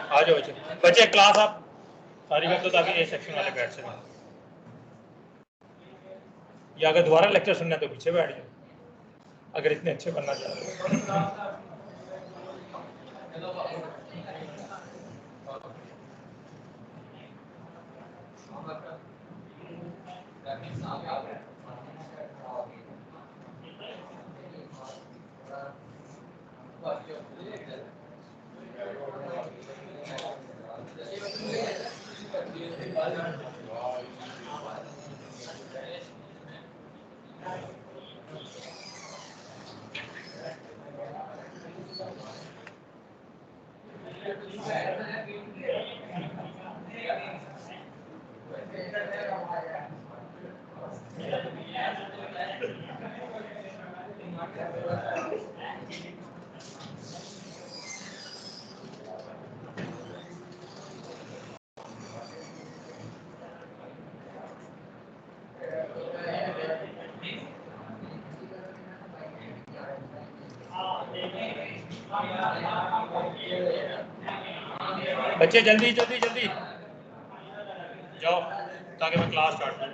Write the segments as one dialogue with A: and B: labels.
A: आ जाओ बच्चे, बच्चे क्लास आप सारी कर दो ताकि ए सेक्शन वाले बैठ सकें, या अगर दोबारा लेक्चर सुनना है तो पीछे बैठ जाओ अगर इतने अच्छे बनना चाहते हो। बच्चे जल्दी जल्दी जल्दी जाओ ताकि मैं क्लास स्टार्ट करूँ।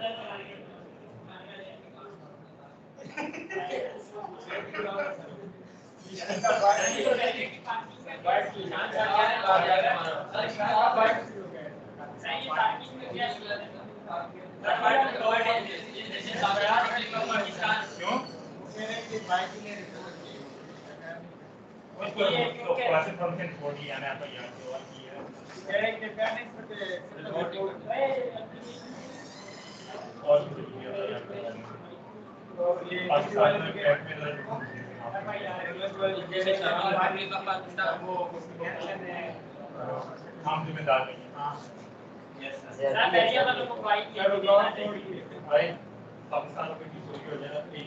A: हम जिम्मेदार नहीं भाई, पाकिस्तान में चोरी हो जाए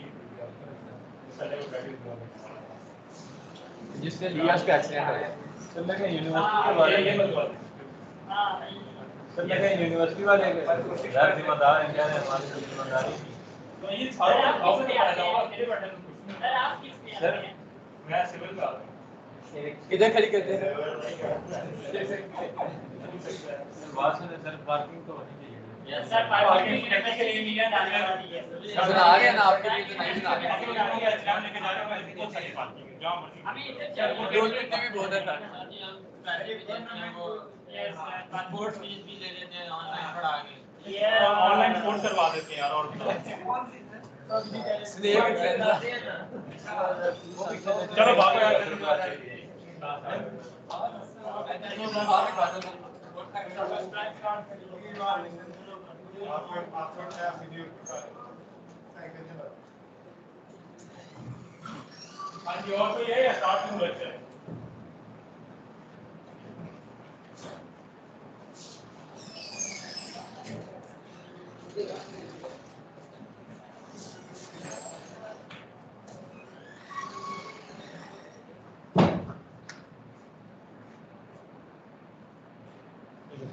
B: जिससे लियास का एक्सीडेंट हो गया। चलने के यूनिवर्सिटी वाले यूनिवर्सिटी वाले यार जिम्मेदार हैं, क्या है हमारी जिम्मेदारी।
A: तो ये सारे आप अकेले बैठे सर, मैं सिविल का
B: किधर खड़ी करते हैं? सर पार्किंग तो होनी चाहिए।
A: सर पार्किंग करने के लिए मिलियन डालने वाली है।
B: सर आ गया ना आपके लिए तो नहीं आ गया।
A: एग्जाम लेके जा रहे हो मैं बहुत सारी पार्किंग है जहां मर्जी।
B: अभी रोड पे भी बहुत है सर।
C: पहले भी देते हैं वो पासपोर्ट फीस भी ले लेते हैं, ऑनलाइन पढ़ा के।
A: ये ऑनलाइन कोर्स करवा देते हैं यार। और चलो भागो यार। हाँ जी, और तो ये स्टार्ट क्यों लेते हैं?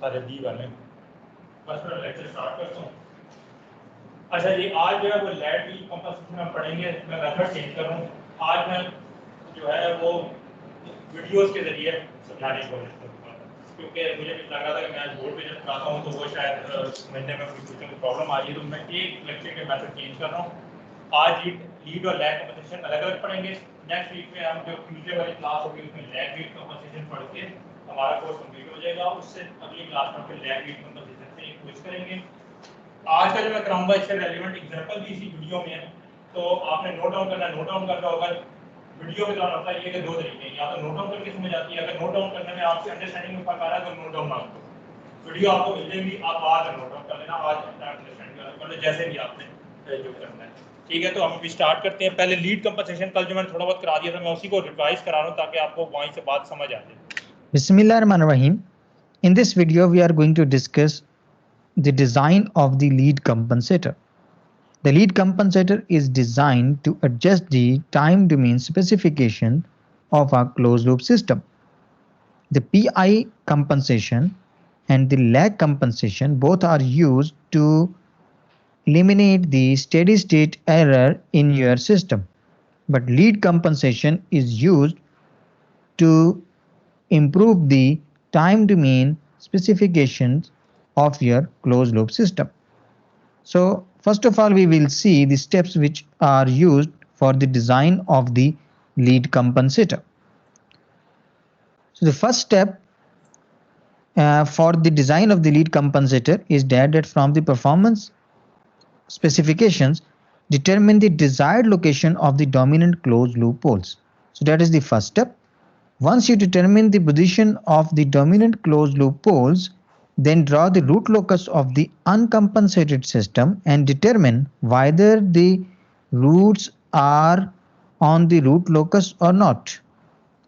A: सारे दी वाले बस मैं लेक्चर स्टार्ट करता हूँ। अच्छा जी, आज जो है वो लैड की कंपोजिशन हम पढ़ेंगे। मैं मेथड चेंज कर रहा हूँ। आज मैं जो है वो वीडियोस के जरिए समझाने की कोशिश करूँगा, क्योंकि मुझे भी लग रहा था कि मैं आज बोर्ड पे जब पढ़ाता हूँ तो वो शायद महीने में कुछ कुछ प्रॉब्लम आ रही है, तो मैं एक लेक्चर के मेथड चेंज कर रहा हूँ। आज लीड और लैग कंपोजिशन अलग अलग पढ़ेंगे। नेक्स्ट वीक में हम जो ट्यूजडे वाली क्लास होगी उसमें लैग लीड कंपोजिशन पढ़ के हमारा कोर्स कंप्लीट हो जाएगा। उससे अगली क्लास में फिर लैग लीड कंपोजिशन से एक क्विज करेंगे। आज का जो मैं कराऊंगा इससे रेलेवेंट एग्जांपल भी इसी वीडियो में है, तो आपने नोट डाउन करना है, नोट डाउन करना होगा। वीडियो के दौरान होता है ये कि दो तरीके हैं, या तो नोट डाउन करके समझ आती है, अगर नोट डाउन करने में आपकी अंडरस्टैंडिंग में फर्क आ रहा है तो नोट डाउन ना करो। वीडियो आपको मिल जाएगी, आप बाद में नोट डाउन कर लेना, आज अंडरस्टैंडिंग मतलब जैसे भी आपने जो करना है। ठीक है, तो हम अभी स्टार्ट करते हैं। पहले लीड कंपोजिशन कल जो मैंने थोड़ा बहुत करा दिया था, मैं उसी को रिवाइज करा रहा हूँ ताकि आपको वहीं से बात समझ आ जाए।
D: Bismillahirrahmanirrahim. In this video, we are going to discuss the design of the lead compensator. The lead compensator is designed to adjust the time domain specification of a closed loop system. The PI compensation and the lag compensation both are used to eliminate the steady state error in your system. But lead compensation is used to improve the time domain specifications of your closed loop system. So first of all, we will see the steps which are used for the design of the lead compensator. So the first step for the design of the lead compensator is that from the performance specifications determine the desired location of the dominant closed loop poles. So that is the first step. Once you determine the position of the dominant closed loop poles, then draw the root locus of the uncompensated system and determine whether the roots are on the root locus or not.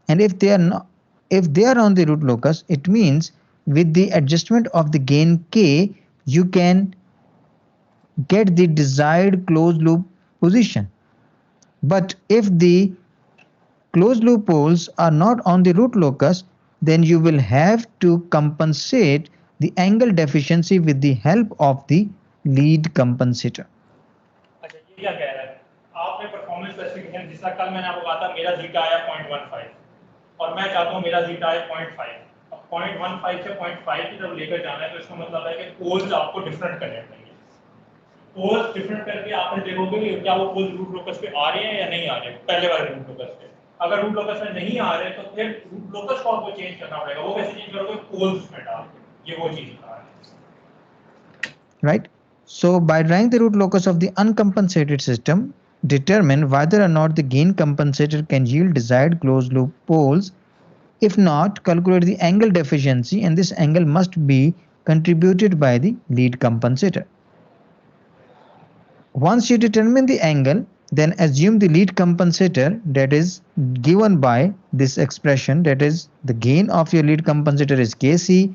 D: And if they are not, if they are on the root locus, it means with the adjustment of the gain k, you can get the desired closed loop position. But if the closed loop poles are not on the root locus, then you will have to compensate the angle deficiency with the help of the lead compensator.
A: अच्छा ये क्या कह रहा है आपने performance specification जिसका कल मैंने आपको कहा था मेरा जीटा आया 0.15 और मैं चाहता हूँ मेरा जीटा आया 0.5 अब 0.15 से 0.5 की तरफ लेकर जाना है तो इसका मतलब है कि पोल्स आपको डिफरेंट करने पड़ेंगे पोल्स डिफरेंट करके आपने देखोगे कि क्या वो पोल्स रूट लोकस पे आ रहे हैं या नहीं आ रहे पहले वाले रूट लोकस पे अगर रूट लोकस में नहीं आ रहे तो फिर रूट लोकस को आपको चेंज करना पड़ेगा वो कैसे चेंज करोगे पोल्स में डाल के ये वो चीज है
D: Right? So by drawing the root locus of the uncompensated system, determine whether or not the gain compensator can yield desired closed loop poles. If not, calculate the angle deficiency, and this angle must be contributed by the lead compensator. Once you determine the angle, then assume the lead compensator that is given by this expression, that is the gain of your lead compensator is Kc.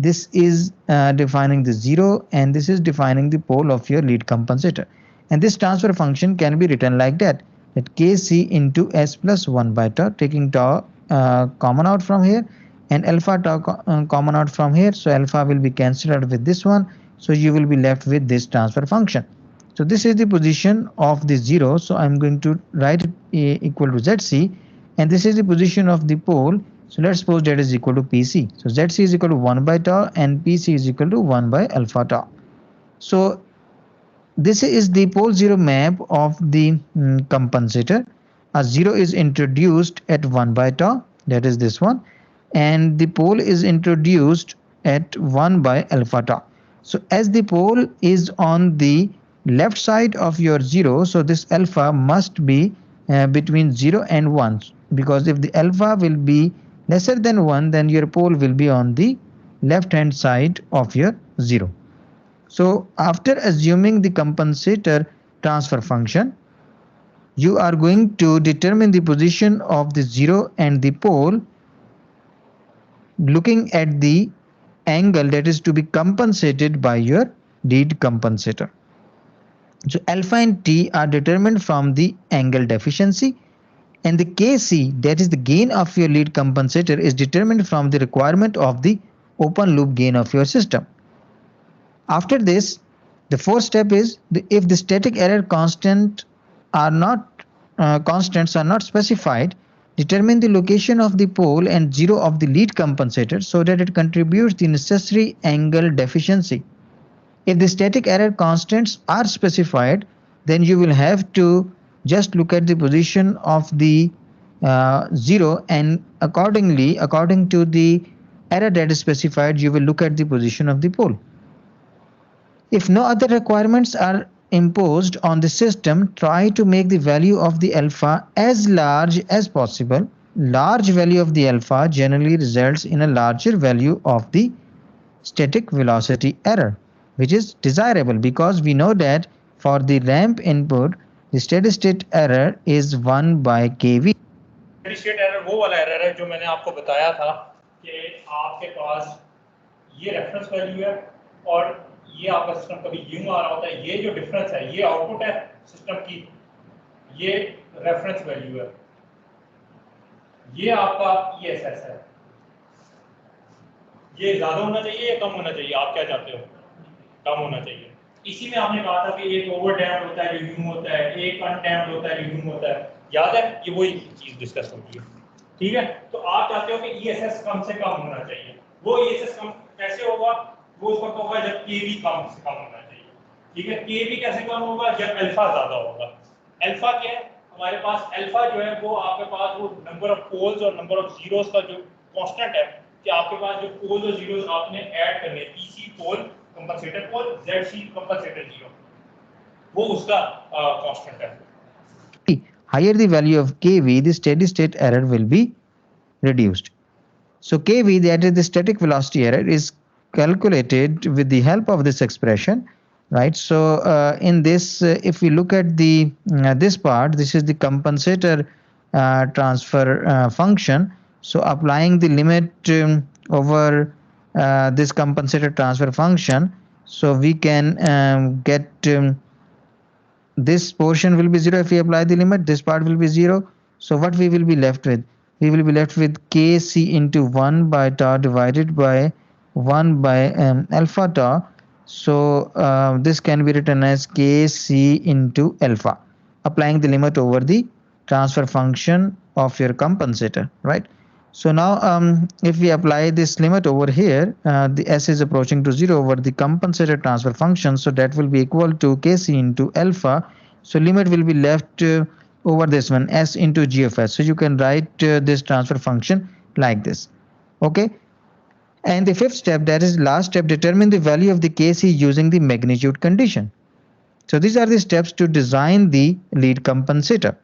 D: This is defining the 0 and this is defining the pole of your lead compensator. And this transfer function can be written like that Kc into S plus 1 by tau, taking tau common out from here and alpha tau common out from here. So alpha will be cancelled out with this one. So you will be left with this transfer function. So this is the position of the 0. So I'm going to write it equal to Zc, and this is the position of the pole. So let's suppose that is equal to Pc. So Zc is equal to 1 by tau and Pc is equal to 1 by alpha tau. So this is the pole 0 map of the compensator. A 0 is introduced at 1 by tau, that is this one, and the pole is introduced at 1 by alpha tau. So as the pole is on the left side of your 0, so this alpha must be between 0 and 1, because if the alpha will be lesser than 1, then your pole will be on the left hand side of your 0. So after assuming the compensator transfer function, you are going to determine the position of the 0 and the pole looking at the angle that is to be compensated by your lead compensator. So alpha and t are determined from the angle deficiency, and the Kc, that is the gain of your lead compensator, is determined from the requirement of the open loop gain of your system. After this, the fourth step is if the static error constants are not specified, determine the location of the pole and 0 of the lead compensator so that it contributes the necessary angle deficiency. If the static error constants are specified, then you will have to just look at the position of the 0, and according to the error that is specified, you will look at the position of the pole. If no other requirements are imposed on the system, try to make the value of the alpha as large as possible. Large value of the alpha generally results in a larger value of the static velocity error, which is desirable because we know that for the ramp input, the steady state error is 1 by kV.
A: steady state error वो वाला error है जो मैंने आपको बताया था कि आपके पास ये रेफरेंस वैल्यू है और ये आपका सिस्टम कभी यूं आ रहा होता है, ये जो डिफरेंस है ये आउटपुट है सिस्टम की, ये रेफरेंस वैल्यू है, ये आपका ESS है, ये ज्यादा होना चाहिए या कम होना चाहिए, आप क्या चाहते हो? कम होना चाहिए। इसी में आपने कहा था कि एक ओवर डैम्प्ड होता है जो यूं होता है, एक अनडैम्प्ड होता है जो यूं होता है, याद है? ये वही चीज डिस्कस होती है, ठीक है? तो आप चाहते हो कि ईएसएस कम से कम होना चाहिए। वो ईएसएस कम कैसे होगा? वो उस वक्त होगा जब केवी कम से कम होना चाहिए, ठीक है? केवी कैसे कम होगा? जब अल्फा ज्यादा होगा। अल्फा क्या है? हमारे पास अल्फा जो है वो आपके पास वो नंबर ऑफ पोल्स और नंबर ऑफ जीरोस का जो कांस्टेंट है कि आपके पास जो पोल्स और जीरोस आपने ऐड करने, पीसी पोल कंपनसेटर पोल, जेडसी कंपनसेटर जीरो, वो उसका कांस्टेंट है।
D: Higher the value of kV, the steady state error will be reduced. So kV, that is the static velocity error, is calculated with the help of this expression, right? So in this, if we look at the this part, this is the compensator transfer function. So applying the limit over this compensator transfer function, so we can get this portion will be 0 if we apply the limit, this part will be 0. So what we will be left with? We will be left with kc into 1 by tau divided by 1 by alpha tau. So this can be written as kc into alpha, applying the limit over the transfer function of your compensator, right? So now if we apply this limit over here, the s is approaching to 0 over the compensator transfer function, so that will be equal to kc into alpha. So limit will be left over this one, s into g of s. So you can write this transfer function like this, okay? And the fifth step, that is last step, determine the value of the kc using the magnitude condition. So these are the steps to design the lead compensator.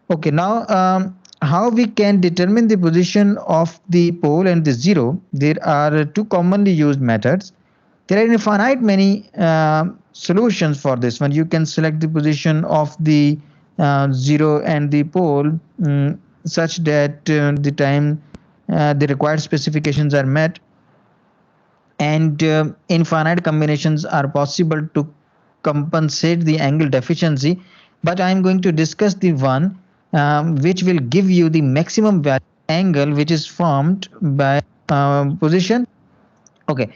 D: Okay, now how we can determine the position of the pole and the zero? There are two commonly used methods. There are infinite many solutions for this one. You can select the position of the zero and the pole such that the time the required specifications are met, and infinite combinations are possible to compensate the angle deficiency. But I am going to discuss the one which will give you the maximum value angle which is formed by position. Okay,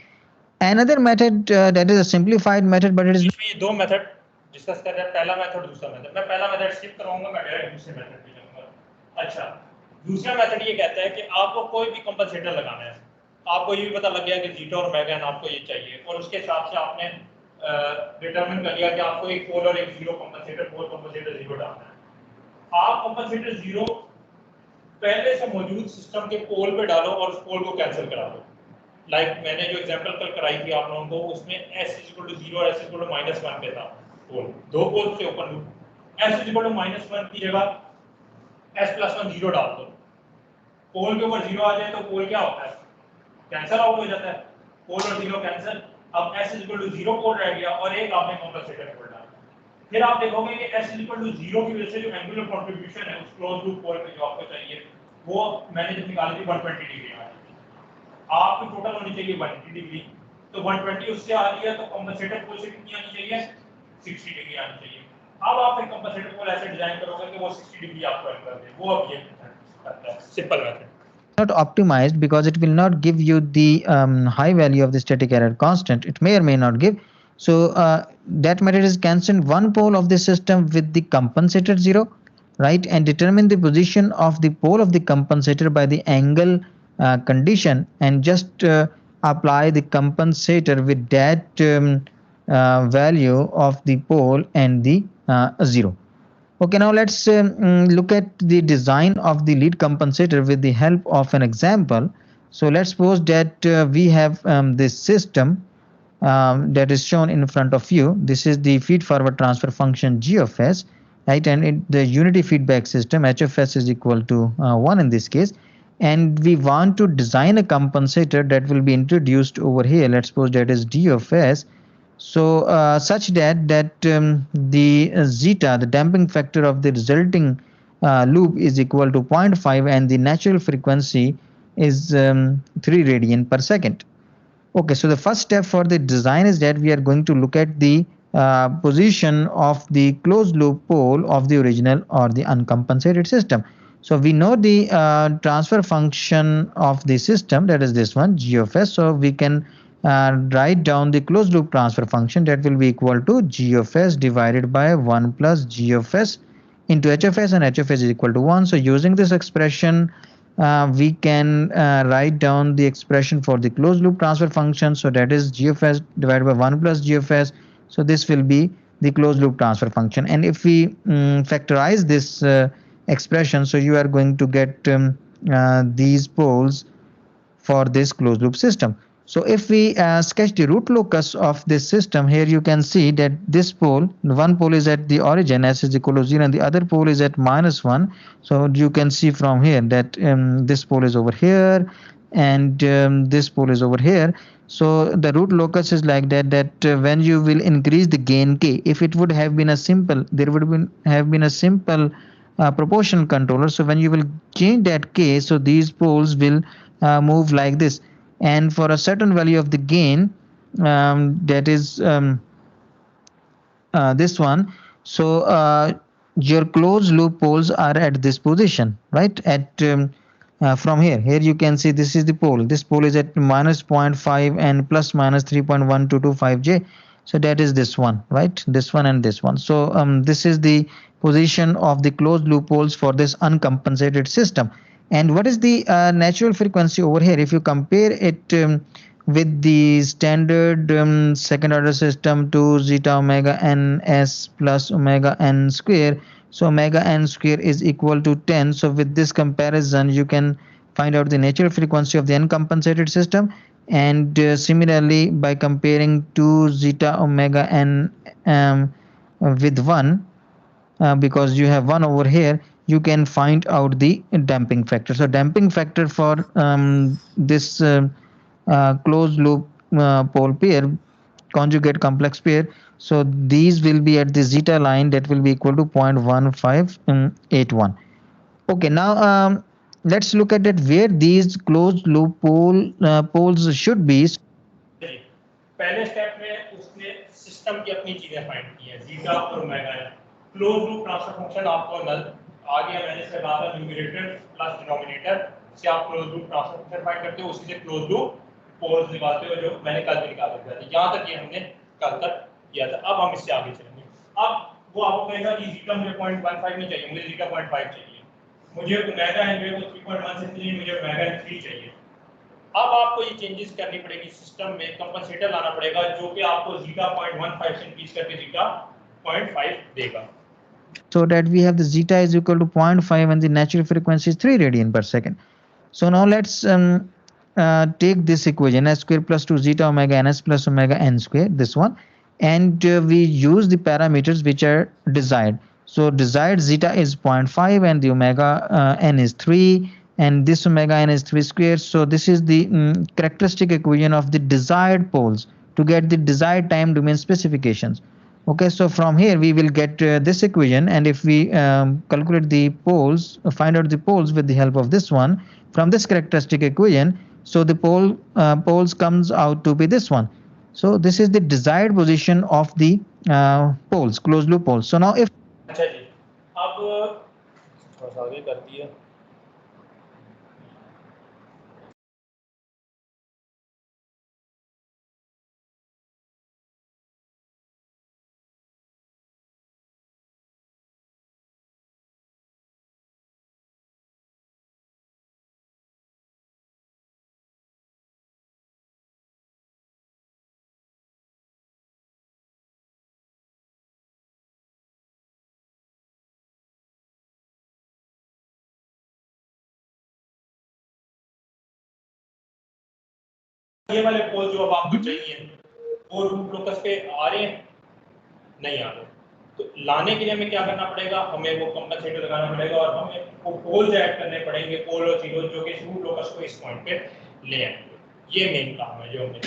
D: another method that is a simplified method, but it is
A: इसमें ये दो method discuss कर रहे हैं, पहला method दूसरा method. मैं पहला मेथड स्किप कराऊंगा, मैं डायरेक्ट दूसरे मेथड पे जाऊंगा। अच्छा, दूसरा मेथड ये कहता है कि आपको कोई भी कंपनसेटर लगाना है, आपको ये भी पता लग गया कि जीटा और मेगान आपको ये चाहिए, और उसके हिसाब से आपने डिटरमिन कर लिया कि आपको एक पोल और एक जीरो कंपनसेटर, पोल कंपनसेटर जीरो डालना है। आप कंपनसेटर जीरो पहले से मौजूद सिस्टम के पोल पे डालो और उस पोल को कैंसिल करा दो। लाइक मैंने जो एग्जांपल कल कराई थी आप लोगों को, उसमें s = 0 और s = -1 पे था पोल, दो पोल से ओपन लूप। s = -1 की जगह s + 1 0 डाल दो, पोल के ऊपर 0 आ जाए तो पोल क्या होता है? कैंसिल आउट हो जाता है, पोल और 0 कैंसिल। अब s = 0 पोल रह गया और एक आपने कंपनसेटर पोल डाला। फिर आप देखोगे कि s = 0 की वजह से जो एंगुलर कंट्रीब्यूशन है उस क्लोज लूप पोल पे जो आपको चाहिए, वो मैंने जब निकाली थी 120 डिग्री आ रही है। आपकी टोटल होनी चाहिए 180 डिग्री, तो 120 उससे आ रही है, तो कंपनसेटर पोल से कितनी आनी चाहिए? 60 डिग्री आनी चाहिए। अब आप एक कंपनसेटर पोल ऐसे डिजाइन करोगे कि वो 60 डिग्री आपको हेल्प कर दे, वो अब ये करता है, simple method.
D: not optimized because it will not give you the high value of the static error constant. It may or may not give. So that method is cancelled one pole of the system with the compensator 0, right, and determine the position of the pole of the compensator by the angle condition, and just apply the compensator with that value of the pole and the 0. Okay, now let's look at the design of the lead compensator with the help of an example. So let's suppose that we have this system that is shown in front of you. This is the feed forward transfer function g of s, right, and the unity feedback system h of s is equal to 1 in this case, and we want to design a compensator that will be introduced over here. Let's suppose that is d of s. So such that the zeta, the damping factor of the resulting loop, is equal to 0.5 and the natural frequency is 3 radian per second. Okay, so the first step for the design is that we are going to look at the position of the closed loop pole of the original or the uncompensated system. So we know the transfer function of the system, that is this one, g of s. So we can write down the closed loop transfer function that will be equal to g of s divided by 1 plus g of s into h of s, and h of s is equal to 1. So using this expression, we can write down the expression for the closed loop transfer function. So that is g of s divided by 1 plus g of s. So this will be the closed loop transfer function. And if we factorize this expression, so you are going to get these poles for this closed loop system. So if we sketch the root locus of this system, here you can see that this pole, one pole is at the origin, s is equal to 0, and the other pole is at -1. So you can see from here that this pole is over here, and this pole is over here. So the root locus is like that when you will increase the gain k, if it would have been a simple, there would have been a simple proportional controller. So when you will change that k, so these poles will move like this, and for a certain value of the gain, that is this one. So your closed loop poles are at this position, right? At from here you can see this is the pole. This pole is at minus 0.5 and plus minus 3.1225j. So that is this one, right? This one and this one. So this is the position of the closed loop poles for this uncompensated system. And what is the natural frequency over here? If you compare it with the standard second order system to zeta omega n s plus omega n square, so omega n square is equal to 10. So with this comparison, you can find out the natural frequency of the uncompensated system. And similarly, by comparing 2 zeta omega n with 1, because you have 1 over here, you can find out the damping factor. So damping factor for this closed loop pole pair, conjugate complex pair, so these will be at the zeta line, that will be equal to 0.1581. Okay, now let's look at it where these closed loop poles should be.
A: पहले step में उसने system की अपनी चीजें find की है, zeta और omega है। क्लोज लूप ट्रांसफर फंक्शन आपको नल आ गया, मैंने से कहा था न्यूमरेटर प्लस डिनोमिनेटर से आप close loop transfer function find करते हो, उसी से क्लोज लूप पोल्स निकालते हो, जो मैंने कल भी निकाल दिया था। यहाँ तक ये हमने कल तक किया था। अब हम इससे आगे चलेंगे। अब वो आपको कहेगा कि जीटा मुझे 0.15 नहीं चाहिए, मुझे जीटा 0.5 चाहिए, मुझे ओमेगा है जो 3.1 से 3, मुझे ओमेगा 3 चाहिए। अब आपको ये चेंजेस करनी पड़ेगी सिस्टम में, कंपनसेटर लाना पड़ेगा जो कि आपको जीटा 0.15 से इंक्रीज करके जीटा 0.5 देगा।
D: So that we have the zeta is equal to 0.5 and the natural frequency is 3 radian per second. So now let's take this equation, s square plus 2 zeta omega ns plus omega n square, this one, and we use the parameters which are desired. So desired zeta is 0.5 and the omega n is 3, and this omega n is 3 square. So this is the characteristic equation of the desired poles to get the desired time domain specifications. Okay, so from here we will get this equation, and if we calculate the poles, find out the poles with the help of this one from this characteristic equation, so the poles comes out to be this one. So this is the desired position of the poles, closed loop poles. So now if
A: अच्छा जी, अब थोड़ा सा आगे कर दिया। ये वाले पोल जो अब आपको चाहिए वो रूट लोकस पे आ रहे हैं, नहीं आ रहे, तो लाने के लिए हमें क्या करना पड़ेगा, हमें वो कंपनसेटर लगाना पड़ेगा और हमें वो पोल्स ऐड करने पड़ेंगे, पोल और जीरो, जो कि रूट लोकस को इस पॉइंट पे ले आएंगे। ये मेन काम है जो हमें।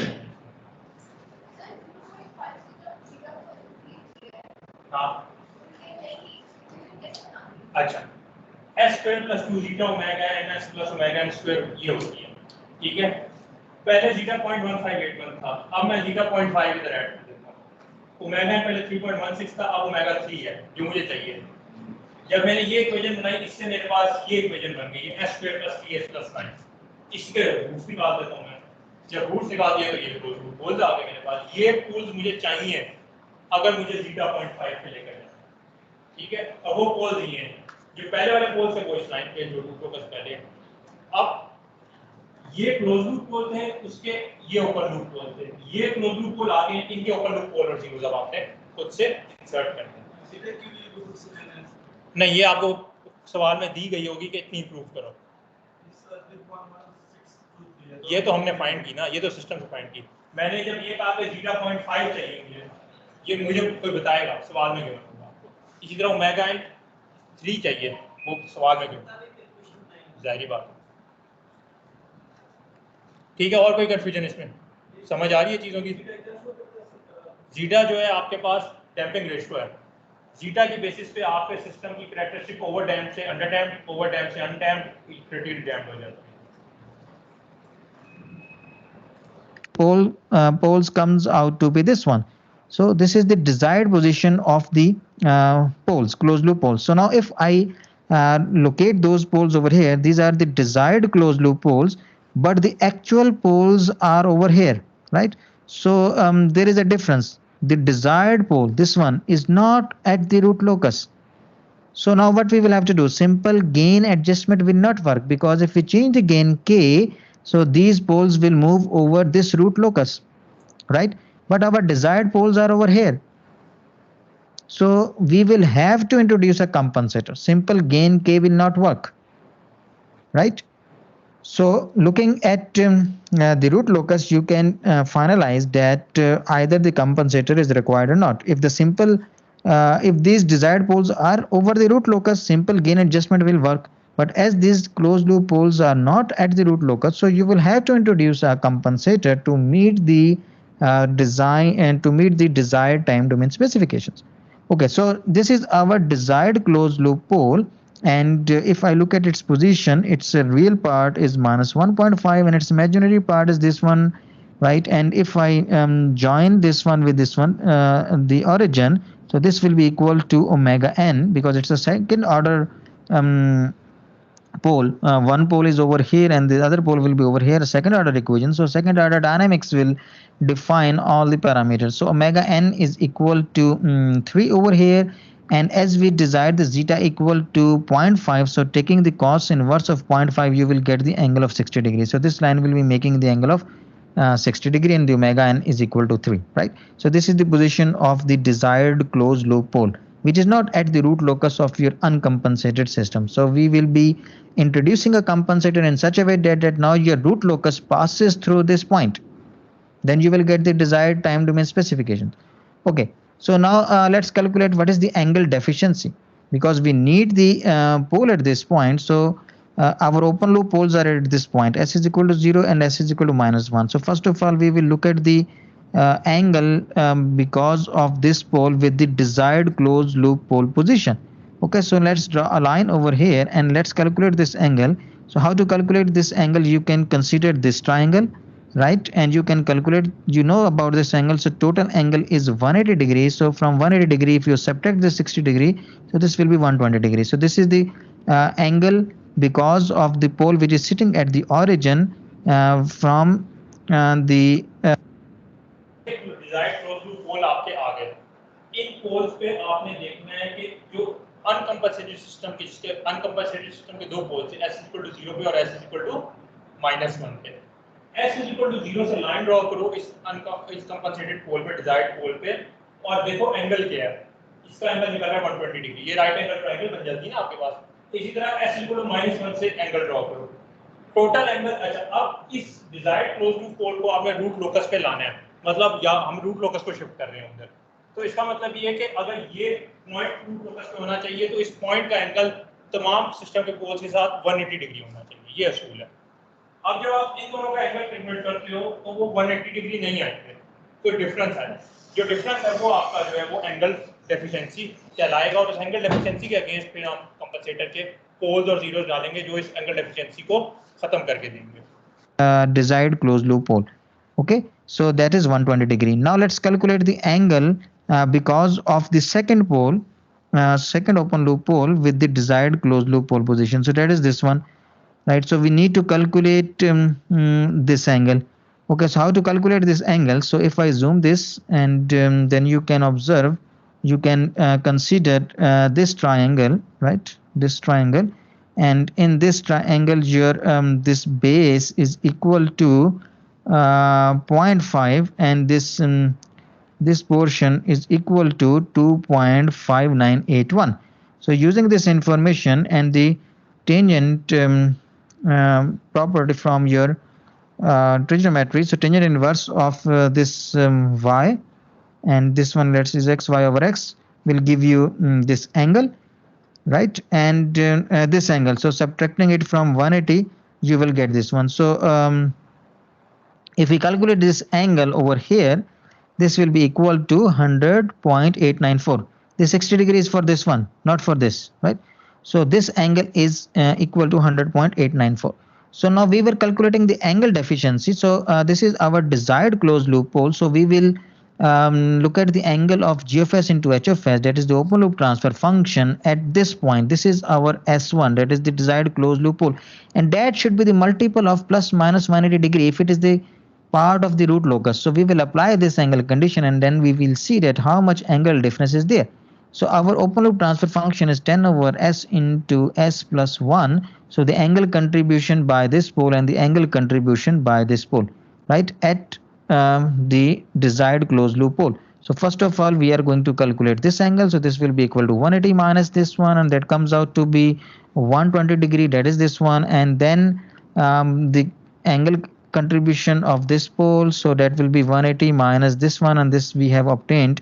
A: हाँ अच्छा, s square plus 2 zeta omega ns plus omega n square ये होती है, ठीक है। पहले जीटा 0.1581 था, अब मैं जीटा 0.5 इधर ऐड कर देता हूं। ओमेगा पहले 3.16 था, अब ओमेगा 3 है जो मुझे चाहिए। जब मैंने ये इक्वेशन बनाई, इससे मेरे पास ये इक्वेशन बन गई है s square plus 3s plus 9। इसके रूट्स निकाल देता हूं मैं। जब रूट निकाल दिया तो ये क्लोज लूप पोल्स आ गए मेरे पास। ये पोल्स मुझे चाहिए अगर मुझे जीटा 0.5 पे लेकर जाना, ठीक है। अब वो पोल्स ये हैं, जो पहले वाले पोल्स थे वो इस लाइन पे जो रूट लोकस पहले। अब ये क्लोज लूप पोल थे, उसके ये ओपन लूप पोल थे, ये क्लोज लूप पोल आ गए, इनके ओपन लूप पोल और जीरो जब आपने खुद से इंसर्ट कर दिया। नहीं, ये आपको सवाल में दी गई होगी कि इतनी प्रूफ करो। ये तो हमने फाइंड की ना, ये तो सिस्टम से फाइंड की। मैंने जब ये कहा कि जीटा 0.5 चाहिए मुझे, ये मुझे कोई बताएगा सवाल में क्यों होगा आपको। इसी तरह ओमेगा एन 3 चाहिए, वो सवाल में क्यों, जाहिर बात। ठीक है, और कोई कंफ्यूजन इसमें समझ आ रही है चीज़ों की? जीटा जो है आपके पास डैम्पिंग रेशियो है, जीटा की बेसिस पे आपके सिस्टम की कैरेक्टरिस्टिक ओवर डैम्प से अंडर डैम्प, ओवर डैम्प से अनडैम्प, क्रिटिकली डैम्प हो जाता है।
D: Poles comes out to be this one. So this is the desired position of the poles, closed loop poles. So now if I locate those poles over here, these are the desired closed loop poles, but the actual poles are over here, right? So there is a difference. The desired pole, this one, is not at the root locus. So now what we will have to do, simple gain adjustment will not work, because if we change the gain k, so these poles will move over this root locus, right? But our desired poles are over here. So we will have to introduce a compensator. Simple gain k will not work, right? So looking at the root locus, you can finalize that either the compensator is required or not. If the simple if these desired poles are over the root locus, simple gain adjustment will work. But as these closed loop poles are not at the root locus, so you will have to introduce a compensator to meet the design and to meet the desired time domain specifications. Okay, so this is our desired closed loop pole, and if I look at its position, its real part is minus 1.5 and its imaginary part is this one, right? And if I join this one with this one, the origin, so this will be equal to omega n, because it's a second order pole. One pole is over here and the other pole will be over here, second order equation. So second order dynamics will define all the parameters. So omega n is equal to 3 over here, and as we desired the zeta equal to 0.5, so taking the cos inverse of 0.5, you will get the angle of 60 degrees. So this line will be making the angle of 60 degree, and the omega n is equal to 3, right? So this is the position of the desired closed loop pole, which is not at the root locus of your uncompensated system. So we will be introducing a compensator in such a way that now your root locus passes through this point. Then you will get the desired time domain specification. Okay, so now let's calculate what is the angle deficiency, because we need the pole at this point. So our open loop poles are at this point, s is equal to 0 and s is equal to minus 1. So first of all, we will look at the angle because of this pole with the desired closed loop pole position. Okay, so let's draw a line over here and let's calculate this angle. So how to calculate this angle? You can consider this triangle, right? And you can calculate, you know about this angle. So total angle is 180 degrees. So from 180 degree, if you subtract the 60 degree, so this will be 120 degrees. So this is the angle because of the pole which is sitting at the origin from the
A: desired close loop pole आपके आ गए। इन poles पे आपने देखना है कि जो अनकंपनसेटेड system के, जिसके अनकंपनसेटेड सिस्टम के दो पोल्स हैं, s इक्वल टू 0 पे और s इक्वल टू -1 पे। s इक्वल टू 0 से लाइन ड्रॉ करो इस कंपनसेटेड पोल पे, डिजायर्ड पोल पे, और देखो एंगल क्या है। इसका एंगल निकल रहा है 120 डिग्री, ये राइट एंगल ट्रायंगल बन जाती है ना आपके पास। इसी तरह s इक्वल टू -1 से एंगल ड्रॉ करो, टोटल एंगल। अच्छा, अब इस डिजायर्ड क्लोज लूप पोल को आपने रूट लोकस पे लाना है, मतलब या हम रूट लोकस को शिफ्ट कर रहे हैं उधर। तो इसका मतलब ये है कि अगर ये पॉइंट रूट लोकस पे होना चाहिए, तो इस पॉइंट का एंगल तमाम सिस्टम के पोल्स के साथ 180 डिग्री होना चाहिए, ये असूल है। अब जब आप इन दोनों का एंगल कैलकुलेट करते हो तो वो 180 डिग्री नहीं आएंगे, तो डिफरेंस है। जो डिफरेंस है वो आपका जो है वो एंगल डेफिशिएंसी कहलाएगा, और उस एंगल डेफिशिएंसी के अगेंस्ट पे हम कंपनसेटर के पोल्स और जीरोस डालेंगे जो इस एंगल डेफिशिएंसी को खत्म करके देंगे।
D: desired closed loop pole. Okay, so that is 120 degree. Now let's calculate the angle because of the second pole, second open loop pole with the desired closed loop pole position. So that is this one, right? So we need to calculate this angle. Okay, so how to calculate this angle? So if I zoom this, and then you can observe, you can consider this triangle, right? This triangle, and in this triangle, your this base is equal to 0.5, and this portion is equal to 2.5981. So using this information and the tangent property from your trigonometry, so tangent inverse of this y, and this one, let's is xy over x, will give you this angle, right? And this angle, so subtracting it from 180, you will get this one. So if we calculate this angle over here, this will be equal to 100.894. The 60 degrees for this one, not for this, right? So this angle is equal to 100.894. So now we were calculating the angle deficiency. So this is our desired closed loop pole. So we will look at the angle of g of s into h of s, that is the open loop transfer function at this point. This is our S1, that is the desired closed loop pole, and that should be the multiple of plus minus 180 degree if it is the part of the root locus. So we will apply this angle condition, and then we will see that how much angle difference is there. So our open loop transfer function is 10 over s into s plus 1. So the angle contribution by this pole and the angle contribution by this pole, right, at the desired closed loop pole. So first of all, we are going to calculate this angle. So this will be equal to 180 minus this one, and that comes out to be 120 degree, that is this one. And then the angle contribution of this pole, so that will be 180 minus this one, and this we have obtained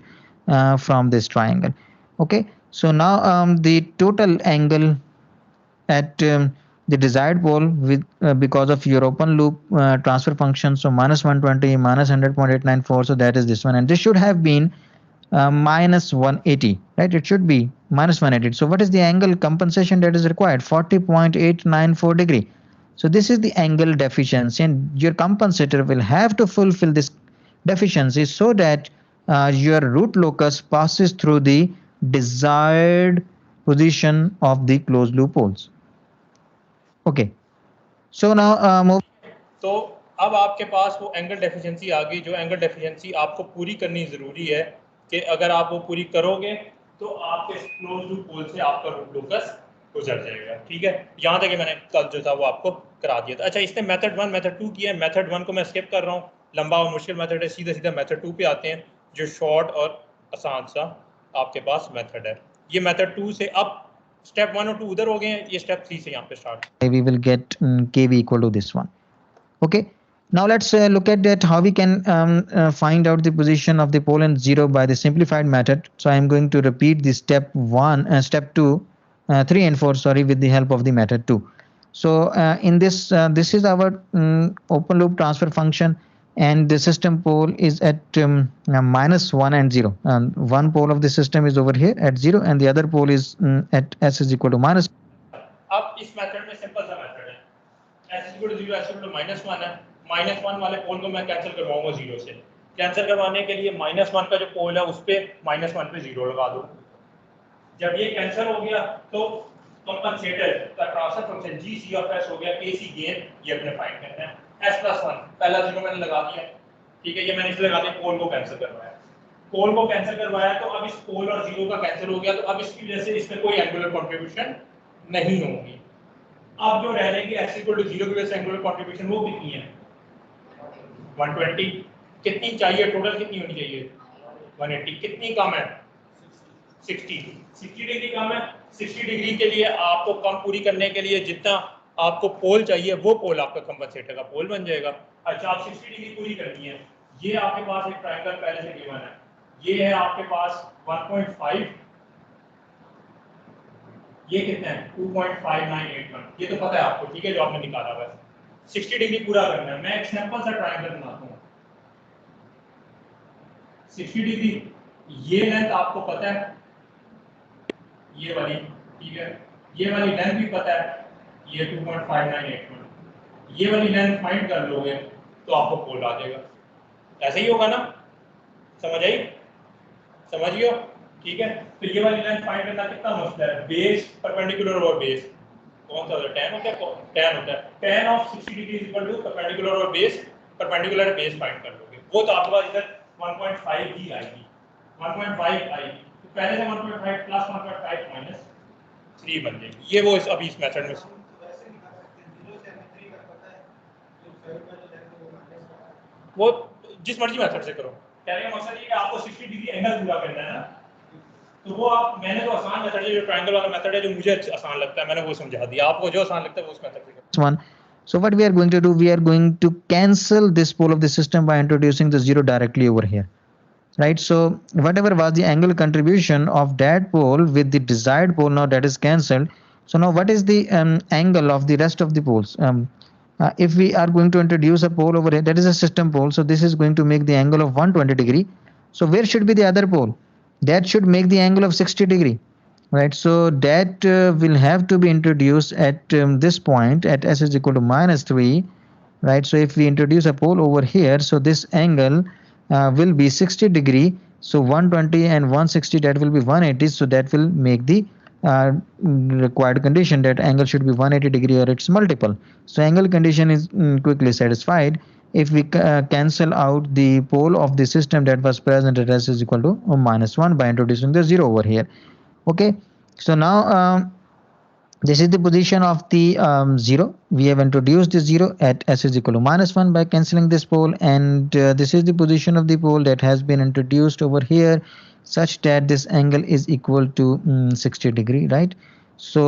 D: from this triangle. Okay, so now the total angle at the desired pole with because of your open loop transfer function, so minus 120 minus 100.894, so that is this one, and this should have been minus 180, right? It should be minus 180. So what is the angle compensation that is required? 40.894 degree. So this is the angle deficiency, and your compensator will have to fulfill this deficiency so that your root locus passes through the desired position of the closed loop poles. Okay, so now move.
A: तो अब आपके पास वो angle deficiency आ गई, जो angle deficiency आपको पूरी करनी ज़रूरी है कि अगर आप वो पूरी करोगे तो आपके क्लोज लूप पोल से आपका रूट लोकस गुजर जाएगा। ठीक है, यहाँ तक मैंने कल जो था वो आपको करा दिया था। अच्छा, इसने मेथड 1 मेथड 2 किया है। मेथड 1 को मैं स्किप कर रहा हूँ, लंबा और मुश्किल मेथड है। सीधा सीधा मेथड 2 पे आते हैं, जो शॉर्ट और आसान सा आपके पास मेथड है। ये मेथड 2 से अब स्टेप 1 और 2 उधर हो गए हैं, ये स्टेप 3 से यहाँ पे start.
D: We will get kV equal to this one. Okay, now let's look at that how we can find out the position of the pole and 0 by the simplified method. So I am going to repeat the step 1, step 2, 3 and 4, sorry, with the help of the method 2. So in this this is our open loop transfer function, and the system pole is at minus 1 and 0. One pole of the system is over here at 0, and the other pole is at s is equal to minus.
A: अब इस method में simple सा method है, s equal to 0, s equal to -1 है। -1 वाले पोल को मैं cancel करवाऊंगा 0 से। कैंसिल करवाने के लिए -1 का जो पोल है उस पे -1 पे 0 लगा दो। जब ये कैंसिल हो गया तो कंपनसेटर का transfer function gc of s हो गया, kc गेन ये अपने फाइंड करना है। s + 1 पहला 0 मैंने लगा दिया, ठीक है, ये मैंने इसलिए लगा दिया पोल को कैंसिल करवाया। पोल को कैंसिल करवाया तो अब इस पोल और 0 का कैंसिल हो गया, तो अब इसकी वजह से इसमें कोई एंगुलर कंट्रीब्यूशन नहीं होगी। अब जो रह जाएगी s इक्वल टू 0 की वजह से एंगुलर कंट्रीब्यूशन वो कितनी है? 120। कितनी चाहिए टोटल, कितनी होनी चाहिए? 180। कितनी कम है? 60 डिग्री कम है। 60 डिग्री के लिए आपको कम पूरी करने के लिए जितना आपको पोल चाहिए वो पोल आपका कंपनसेटर का पोल बन जाएगा। अच्छा, आप 60 डिग्री पूरी करनी है। ये आपके पास एक ट्रायंगल पहले से गिवन है, ये है आपके पास 1.5, ये कितना है 2.5981, ये तो पता है आपको, ठीक है, जो आपने निकाला हुआ है। 60 डिग्री पूरा करना है। मैं एक सिंपल सा ट्रायंगल बनाता हूँ 60 डिग्री। ये लेंथ आपको पता है, ये वाली, ठीक है, ये वाली लेंथ भी पता है, ये 2.5981, ये वाली लेंथ फाइंड कर लोगे तो आपको पोल आ जाएगा। ऐसे ही होगा ना, समझ आई? समझिए, ठीक है। तो ये वाली लाइन फाइंड करना कितना मुश्किल है। बेस परपेंडिकुलर और बेस कौन सा होता है? tan होता है, tan होता है। tan of 60 degree equal to perpendicular और बेस परपेंडिकुलर बेस फाइंड कर लोगे, वो तो आपके पास इधर 1.5 ही आएगी, 1.5 आएगी, तो पहले से 1.5 प्लस 1.5 माइनस 3 बन जाएगी। ये वो अभी इस मेथड में वो जिस मर्जी मेथड से करो, कहने का मकसद ये कि आपको 60 डिग्री एंगल पूरा करना है ना, तो वो आप, मैंने तो आसान मेथड है, जो ट्रायंगल वाला मेथड है, जो मुझे आसान लगता है, मैंने वो समझा दिया आपको, जो आसान लगता है वो उस मेथड से करो।
D: One. So what we are going to do, we are going to cancel this pole of the system by introducing the zero directly over here, right? So whatever was the angle contribution of that pole with the desired pole, now that is cancelled. So now what is the angle of the rest of the poles? If we are going to introduce a pole over here, that is a system pole, so this is going to make the angle of 120 degree. So where should be the other pole? That should make the angle of 60 degree, right? So that will have to be introduced at this point at s is equal to -3, right? So if we introduce a pole over here, so this angle will be 60 degree, so 120 and 160, that will be 180, so that will make the required condition that angle should be 180 degree or its multiple. So angle condition is quickly satisfied if we cancel out the pole of the system that was present at s is equal to -1 by introducing the 0 over here. Okay, so now this is the position of the 0. We have introduced the 0 at s is equal to -1 by cancelling this pole, and this is the position of the pole that has been introduced over here such that this angle is equal to 60 degree, right? So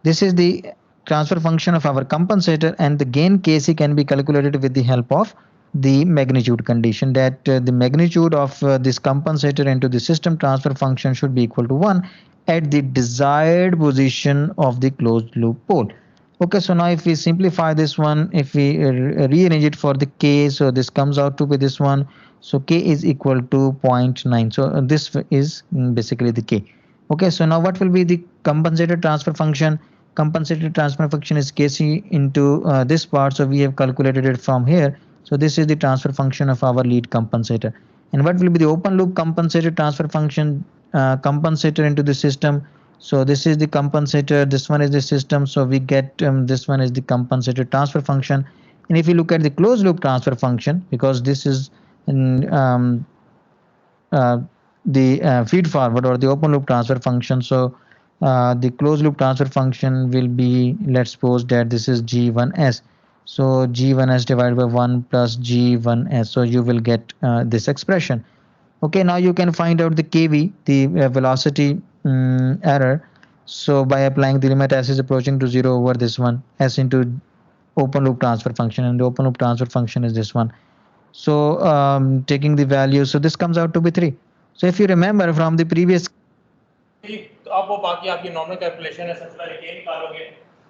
D: this is the transfer function of our compensator, and the gain Kc can be calculated with the help of the magnitude condition, that the magnitude of this compensator into the system transfer function should be equal to 1 at the desired position of the closed loop pole. Okay, so now if we simplify this one, if we rearrange it for the k, so this comes out to be this one, so k is equal to 0.9, so this is basically the k. Okay, so now what will be the compensated transfer function? Compensated transfer function is kc into this part, so we have calculated it from here. So this is the transfer function of our lead compensator. And what will be the open loop compensated transfer function? Compensator into the system, so this is the compensator, this one is the system, so we get this one is the compensated transfer function. And if you look at the closed loop transfer function, because this is the feed forward or the open loop transfer function, so the closed loop transfer function will be, let's suppose that this is g1s, so g1s divided by 1 plus g1s, so you will get this expression. Okay, now you can find out the kv, the velocity error, so by applying the limit s is approaching to 0 over this one, s into open loop transfer function, and the open loop transfer function is this one. So taking the value, so this comes out to be 3. So if you remember from the previous,
A: तो आप वो बाकी आपकी normal calculation है, सबसे पहले k निकालोगे,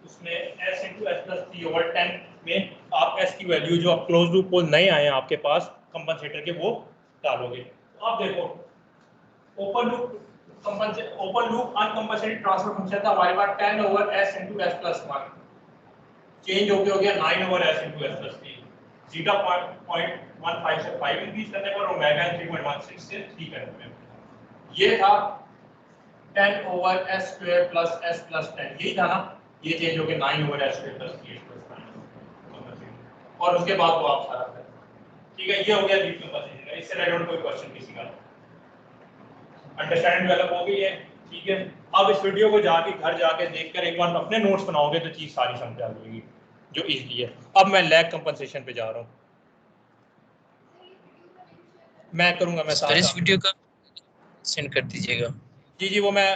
A: उसमें s into s plus 3 over 10 में आप s की वैल्यू जो आप क्लोज लूप पोल नए आए हैं आपके पास कंपनसेटर के, वो डालोगे। तो आप देखो ओपन लूप अनकंपनसेटेड ट्रांसफर फंक्शन था हमारे पास 10 over s into s plus 1, change हो गया 9 over s into s plus 3, zeta 0.15 से 5 इंक्रीज करने पर, ओमेगा 3.16 से 3 करने में, ये था 10 over s square plus s plus 10, यही था ना, ये चेंज हो गया 9 over s square plus 3 plus 9, और उसके बाद वो आप सारा कर, ठीक है, ये हो गया लीड कंपनसेशन। इससे रिलेटेड कोई क्वेश्चन किसी का अंडरस्टैंडिंग डेवलप हो गई है, ठीक है। अब इस वीडियो को जाके घर जाके देखकर एक बार अपने नोट्स बनाओगे तो चीज सारी समझ आ जाएगी जो इजीली है। अब मैं लैग कंपनसेशन पे जा रहा हूँ, मैं करूंगा, मैं साथ
E: इस वीडियो का सेंड कर दीजिएगा।
A: जी जी, वो मैं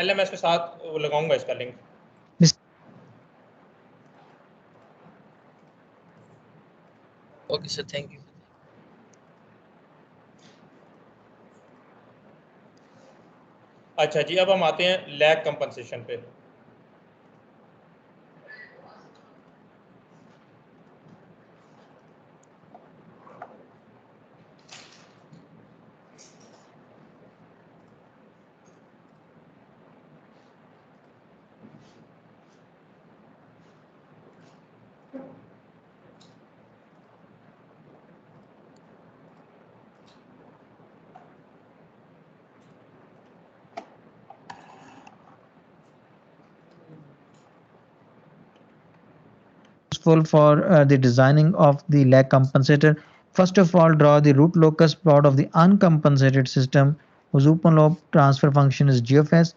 A: LMS के साथ वो लगाऊंगा इसका link.
E: Okay sir, thank you.
A: अच्छा जी, अब हम आते हैं लैग कंपनसेशन पे।
D: useful for the designing of the lag compensator. First of all, draw the root locus plot of the uncompensated system whose open loop transfer function is g of s,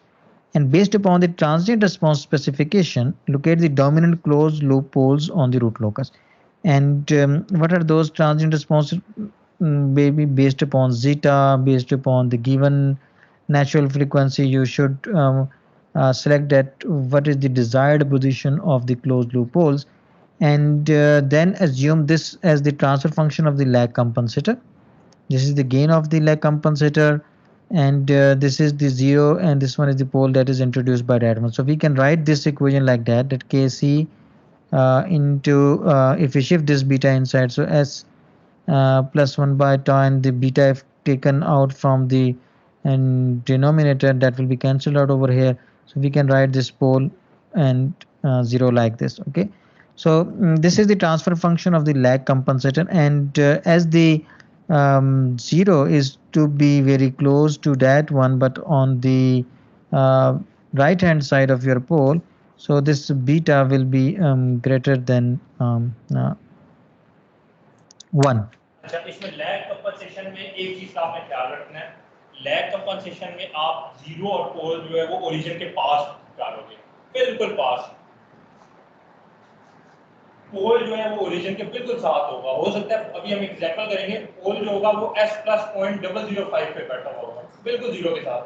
D: and based upon the transient response specification, locate the dominant closed loop poles on the root locus. And what are those transient responses? Maybe based upon zeta, based upon the given natural frequency, you should select that what is the desired position of the closed loop poles, and then assume this as the transfer function of the lag compensator. This is the gain of the lag compensator, and this is the zero, and this one is the pole that is introduced by that one. So we can write this equation like that, that kc into if we shift this beta inside, so s plus 1 by tau, and the beta if taken out from the and denominator, that will be cancelled out over here. So we can write this pole and 0 like this. Okay, so this is the transfer function of the lag compensator, and as the 0 is to be very close to that one, but on the right hand side of your pole, so this beta will be greater than 1.
A: अच्छा, इसमें lag compensation में एक चीज का आपने ख्याल रखना है, लैग कंपनसेशन में आप जीरो और पोल जो है वो ओरिजिन के पास डालोगे, बिल्कुल पास। पोल जो है वो ओरिजिन के बिल्कुल साथ होगा। हो सकता है अभी हम एग्जांपल करेंगे, पोल जो होगा वो s + 0.005 पे बैठा हुआ होगा, बिल्कुल जीरो के साथ।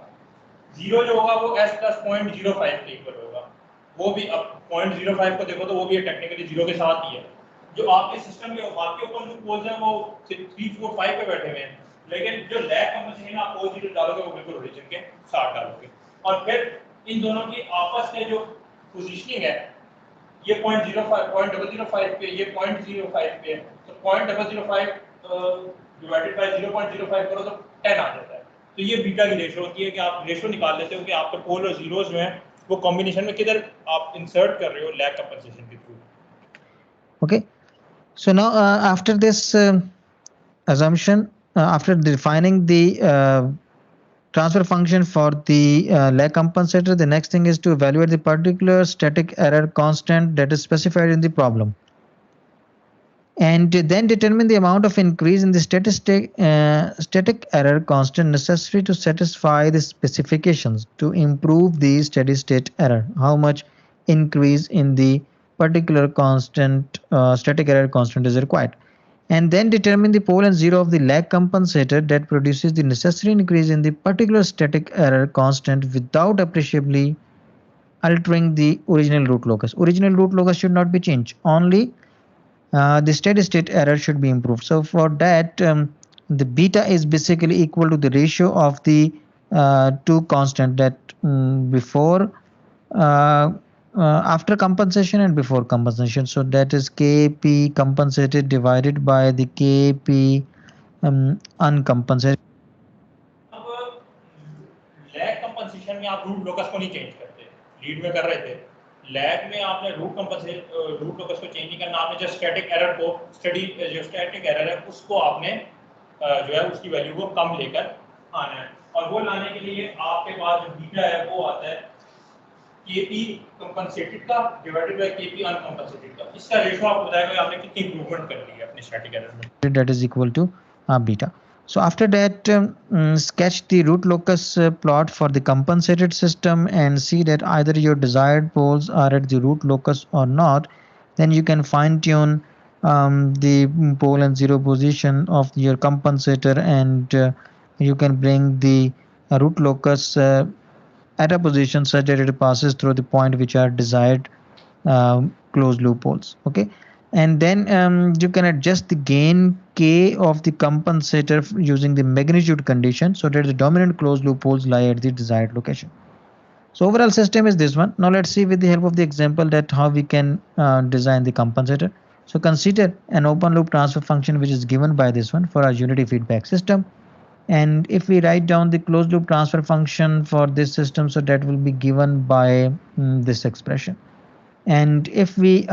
A: जीरो जो होगा वो s + 0.05 के इक्वल होगा। वो भी अब 0.05 को देखो तो वो भी टेक्निकली जीरो के साथ ही है। जो आपके सिस्टम के बाकी ओपन लूप पोल्स हैं वो 3, 4, 5 पे बैठे हुए हैं, लेकिन जो लैग कंपनसेशन आप पोल जीरो डालोगे वो बिल्कुल ओरिजिन के साथ डालोगे। और फिर इन दोनों की आपस में जो पोजीशनिंग है, ये 0.005 पे, ये 0.05 पे है, तो 0.005 डिवाइडेड बाय 0.05 करो तो 10 आ जाता है। तो ये बीटा की रेशो होती है कि आप रेशो निकाल लेते हो कि आपके पोल और जीरोस जो हैं वो कॉम्बिनेशन में किधर आप इंसर्ट कर रहे हो लैग कंपनसेशन के through.
D: Okay, so now after this assumption, after defining the transfer function for the lag compensator, the next thing is to evaluate the particular static error constant that is specified in the problem, and then determine the amount of increase in the static error constant necessary to satisfy the specifications to improve the steady state error. How much increase in the particular constant static error constant is required, and then determine the pole and zero of the lag compensator that produces the necessary increase in the particular static error constant without appreciably altering the original root locus. Original root locus should not be changed, only the steady state error should be improved. So for that the beta is basically equal to the ratio of the two constant that before after compensation and before compensation. So that is kp compensated divided by the kp uncompensated.
A: अब lag compensation में आप root locus को नहीं change करते, lead में कर रहे थे। लैग में आपने रूट लोकस को चेंज नहीं करना, आपने जस्ट स्टैटिक एरर को जो स्टैटिक एरर है उसको आपने जो है उसकी वैल्यू को कम लेकर आना है, और वो लाने के लिए आपके पास जो बीटा है वो आता है kp कंपनसेटेड का डिवाइडेड बाय kp अनकंपनसेटेड का। इसका रेशो आपको बताएगा आपने कितनी इंप्रूवमेंट कर ली है अपने स्टैटिक एरर में।
D: That is equal to beta. So after that sketch the root locus plot for the compensated system and see that either your desired poles are at the root locus or not. Then you can fine tune the pole and zero position of your compensator, and you can bring the root locus at a position such that it passes through the point which are desired closed loop poles. Okay, and then you can adjust the gain k of the compensator using the magnitude condition so that the dominant closed loop poles lie at the desired location. So overall system is this one. Now let's see with the help of the example that how we can design the compensator. So consider an open loop transfer function which is given by this one for our unity feedback system. And if we write down the closed loop transfer function for this system, so that will be given by this expression. And if we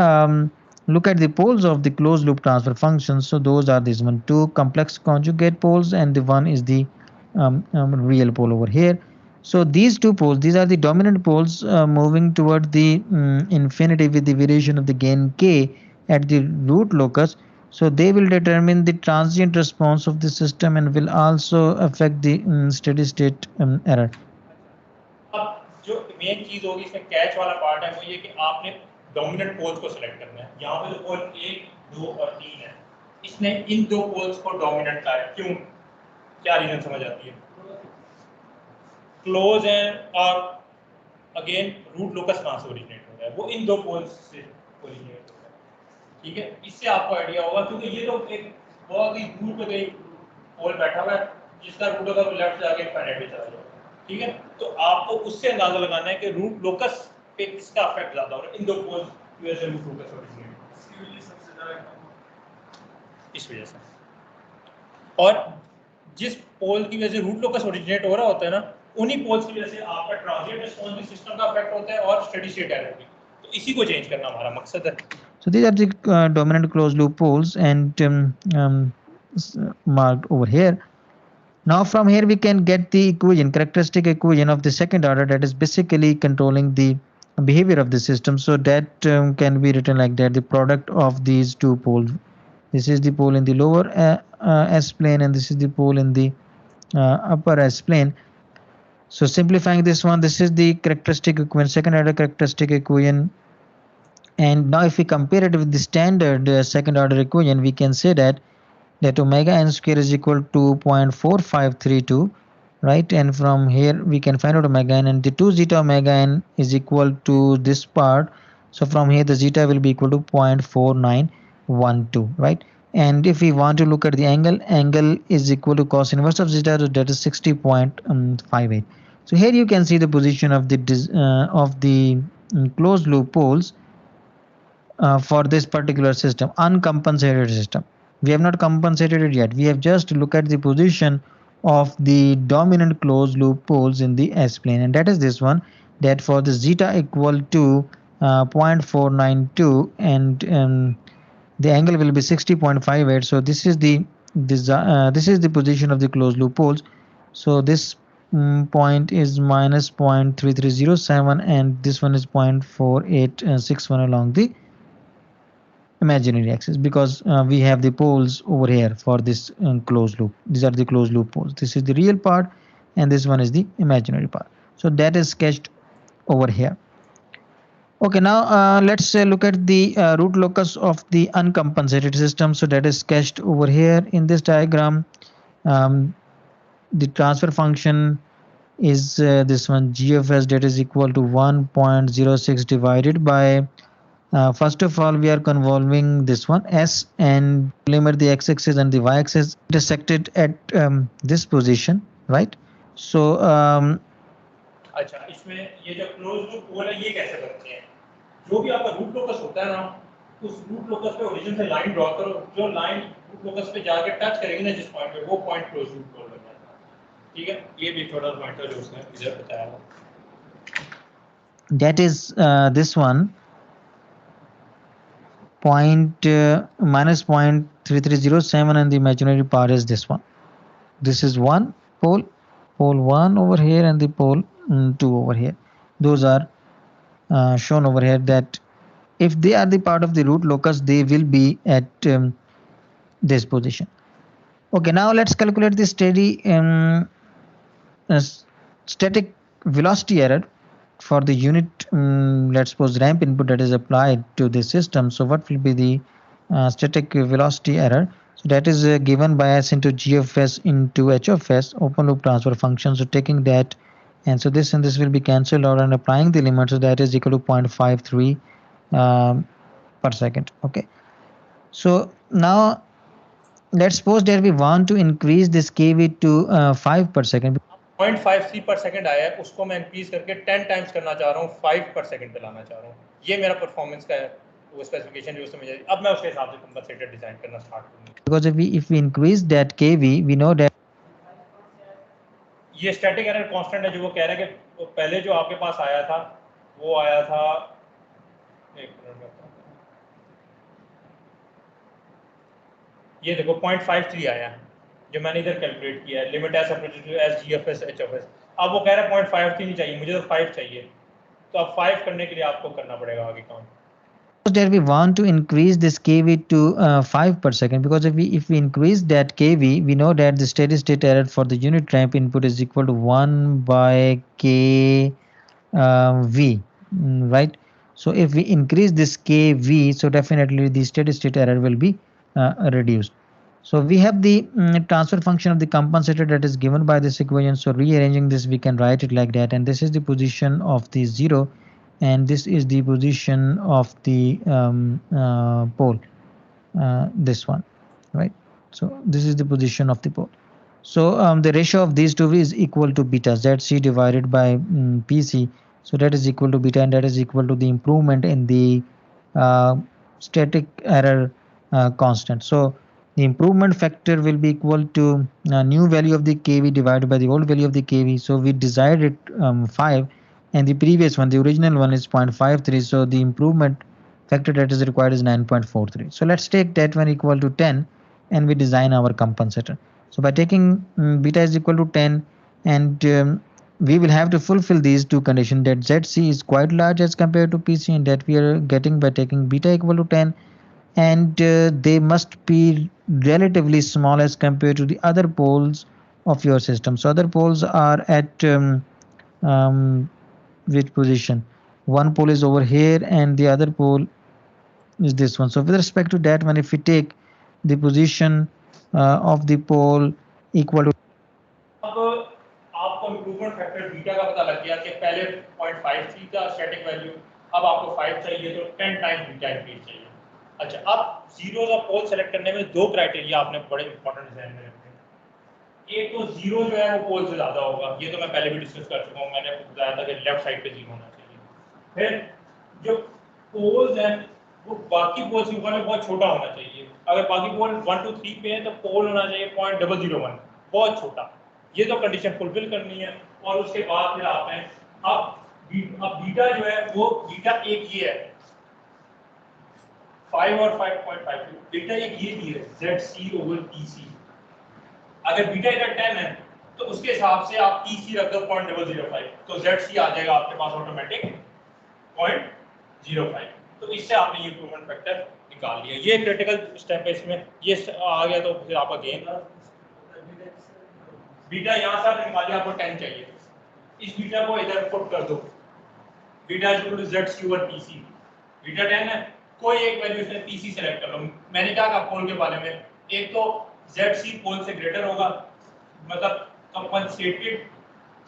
D: look at the poles of the closed loop transfer function, so those are these one, two complex conjugate poles, and the one is the real pole over here. So these two poles, these are the dominant poles moving toward the infinity with the variation of the gain k at the root locus, so they will determine the transient response of the system and will also affect the steady state error.
A: अब जो main चीज होगी इसमें catch वाला part है वो ये कि आपने डोमिनेंट पोल्स को सिलेक्ट करना है। यहाँ पे जो पोल 1, 2 और 3 है, इसने इन दो पोल्स को डोमिनेंट कहा है। क्यों, क्या रीजन समझ आती है? क्लोज है और अगेन रूट लोकस कहाँ से ओरिजिनेट हो रहा है, वो इन दो पोल्स से ओरिजिनेट हो रहा है। ठीक है, इससे आपको आइडिया होगा क्योंकि ये तो एक बहुत ही दूर पे कोई पोल बैठा हुआ है जिसका रूट होगा लेफ्ट से आगे इनफाइनाइट पे चला जाएगा। ठीक है, तो आपको उससे अंदाजा लगाना है कि रूट लोकस पे किसका इफेक्ट ज्यादा हो रहा है इन दो पोल्स की वजह से रूट लोकस ओरिजिनेट इस वजह से। और जिस पोल की वजह से रूट लोकस ओरिजिनेट हो रहा होता है ना, उन्हीं पोल्स की वजह से आपका ट्रांजिएंट रिस्पांस भी सिस्टम का इफेक्ट होता है और स्टेडी स्टेट एरर भी। तो इसी को चेंज करना हमारा मकसद है।
D: So these are the dominant closed loop poles and marked over here. Now from here we can get the equation, characteristic equation of the second order, that is basically controlling the behavior of the system. So that can be written like that: the product of these two poles. This is the pole in the lower S plane and this is the pole in the upper S plane. So simplifying this one, this is the characteristic equation, second order characteristic equation. And now if we compare it with the standard second order equation, we can say that omega n square is equal to 0.4532, right? And from here we can find out omega n, and the 2 zeta omega n is equal to this part. So from here the zeta will be equal to 0.4912, right? And if we want to look at the angle is equal to cos inverse of zeta, so that is 60.58. So here you can see the position of the closed loop poles for this particular system, uncompensated system. We have not compensated it yet. We have just looked at the position of the dominant closed loop poles in the S plane, and that is this one, that for the zeta equal to 0.492 and the angle will be 60.58. So this is the position of the closed loop poles. So this point is minus 0.3307 and this one is 0.4861 along the imaginary axis, because we have the poles over here for this closed loop. These are the closed loop poles. This is the real part and this one is the imaginary part. So that is sketched over here. Okay, now let's look at the root locus of the uncompensated system. So that is sketched over here in this diagram. The transfer function is this one, g of s, that is equal to 1.06 divided by first of all we are convolving this one s, and limit the x-axis and the y-axis intersected at this position, right? So
A: अच्छा, इसमें ये जो close loop पोल है ये कैसे बनते हैं? जो भी आपका रूट लोकस होता है ना, उस रूट लोकस पे ओरिजिन से लाइन ड्रॉ करो, जो लाइन रूट लोकस पे जाके टच करेगी ना जिस पॉइंट पे, वो पॉइंट क्लोज लूप पोल बन जाता है। ठीक है, ये भी छोटा पॉइंट है जो उसने इधर बताया है।
D: that is this one, minus 0.3307, and the imaginary part is this one. This is one pole 1 over here and the pole 2 over here. Those are shown over here, that if they are the part of the root locus, they will be at this position. Okay, now let's calculate the static velocity error for the unit, let's suppose ramp input that is applied to the system. So what will be the static velocity error? So that is given by s into g of s into h of s, open loop transfer function. So taking that, and so this and this will be cancelled out, and applying the limit, so that is equal to 0.53 per second. Okay, so now let's suppose that we want to increase this kV to 5 per second.
A: 0.53 पर second आया है, उसको मैं increase करके 10 times करना चाह रहा हूँ, 5 पर सेकंड पे लाना चाह रहा हूँ। ये मेरा परफॉर्मेंस का है वो स्पेसिफिकेशन जो समझ आई। अब मैं उसके हिसाब से कंपनसेटर डिजाइन करना स्टार्ट करूंगा।
D: Because if we increase that kV, we know that
A: ये स्टैटिक एरर कांस्टेंट है जो वो कह रहा है कि पहले जो आपके पास आया था वो आया था, एक मिनट में, ये देखो 0.53 आया जो मैंने इधर कैलकुलेट किया है, limit S upon two S G F S H of S. अब वो कह रहा है 0.53 नहीं चाहिए, मुझे तो 5 चाहिए। तो अब 5 करने के लिए आपको करना पड़ेगा आगे काम।
D: that we want to increase this kV to 5 per second, because if we increase that kV, we know that the steady state error for the unit ramp input is equal to 1 by k v, right? So if we increase this kV, so definitely the steady state error will be reduced. So we have the transfer function of the compensator that is given by this equation. So rearranging this, we can write it like that, and this is the position of the 0, and this is the position of the pole, this one, right? So this is the position of the pole. So the ratio of these two is equal to beta, ZC divided by PC. So that is equal to beta, and that is equal to the improvement in the static error constant. So the improvement factor will be equal to new value of the kV divided by the old value of the kV. So we desired it 5, and the previous one, the original one, is 0.53. So the improvement factor that is required is 9.43. So let's take that one equal to 10, and we design our compensator. So by taking beta is equal to 10, and we will have to fulfill these two conditions, that ZC is quite large as compared to PC, and that we are getting by taking beta equal to 10, and they must be relatively small as compared to the other poles of your system. So other poles are at which position? One pole is over here, and the other pole is this one. So with respect to that one, if we take the position of the pole equal to,
A: अब आपको improvement factor beta का पता लग गया कि पहले 0.5 थी था स्टैटिक वैल्यू, अब आपको 5 चाहिए तो 10 टाइम्स बीटा इंक्रीज चाहिए। अच्छा, अब जीरोस ऑफ पोल सेलेक्ट करने में दो क्राइटेरिया आपने बड़े इंपॉर्टेंट ध्यान में रखने हैं। एक तो जीरो जो है वो पोल से ज़्यादा होगा, ये तो मैं पहले भी डिस्कस कर चुका हूँ, मैंने बताया था कि लेफ्ट साइड पे जीरो होना चाहिए। फिर जो पोल्स हैं वो बाकी पोल्स के मुकाबले बहुत छोटा होना चाहिए। अगर बाकी पोल 1 2 3 पे है तो पोल होना चाहिए 0.001, बहुत छोटा। ये तो कंडीशन फुलफिल करनी है, और उसके बाद फिर आप हैं अब बीटा जो है वो बीटा एक ये है 5 और 5.5, बीटा एक ये भी है ZC/PC। अगर बीटा इधर 10 है तो उसके हिसाब से आप PC रख दो 0.005, तो ZC आ जाएगा आपके पास ऑटोमेटिक 0.05। तो इससे आपने ये इम्प्रूवमेंट फैक्टर निकाल लिया। ये क्रिटिकल स्टेप है, इसमें ये आ गया तो फिर आपका गेन बीटा यहाँ से आपने निकाल लिया, आपको 10 चाहिए, इस बीटा को इधर पुट कर दो, beta is equal to ZC/PC। Beta 10 है, कोई एक वैल्यू इसमें PC सेलेक्ट कर लो। मैंने क्या कहा पोल के बारे में, एक तो ZC पोल से ग्रेटर होगा, मतलब कंपनसेटेड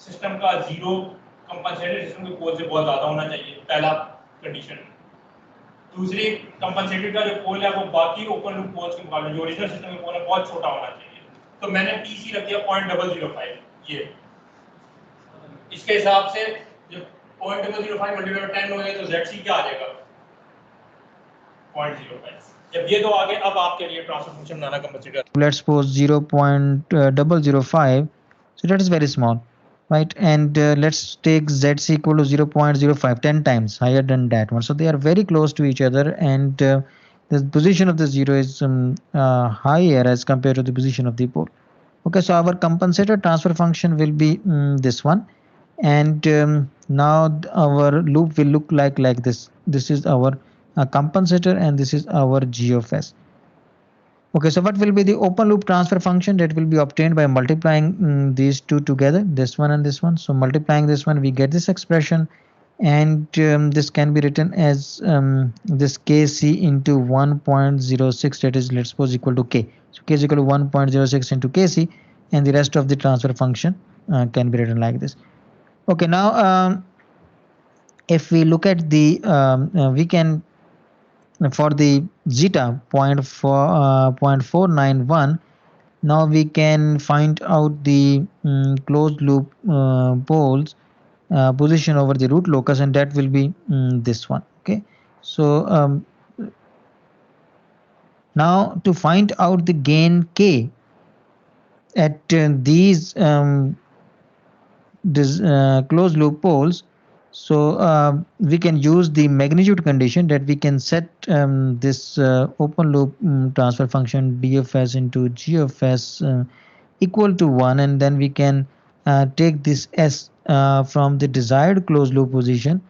A: सिस्टम का जीरो कंपनसेटेड सिस्टम के पोल से बहुत ज़्यादा होना चाहिए, पहला कंडीशन। दूसरी, कंपनसेटेड का जो पोल है वो बाकी ओपन लूप पोल्स के मुकाबले जो ओरिजिनल सिस्टम के पोल है बहुत छोटा होना चाहिए, तो मैंने PC रख दिया 0.005। ये इसके हिसाब से जब 0.005 मल्टीप्लाई 10 हो गया तो ZC क्या आ जाएगा 0.05। जब ये दो आ गए, अब आपके लिए transfer function banana compensator,
D: let's suppose 0.005, so that is very small, right? And let's take ZC equal to 0.05, 10 times higher than that one. So they are very close to each other, and the position of the zero is higher as compared to the position of the pole. Okay, so our compensator transfer function will be this one, and now our loop will look like this. This is our compensator, and this is our G of S. Okay, so what will be the open loop transfer function? That will be obtained by multiplying these two together, this one and this one. So multiplying this one, we get this expression, and this can be written as this Kc into 1.06, that is, let's suppose, equal to K. So K is equal to 1.06 into Kc, and the rest of the transfer function can be written like this. Okay, now if we look at the, we can, for the zeta 0.491, now we can find out the closed loop poles position over the root locus, and that will be this one. Okay, so now to find out the gain K at these closed loop poles, so we can use the magnitude condition, that we can set this open loop transfer function DFS into GFS equal to 1, and then we can take this S from the desired closed loop position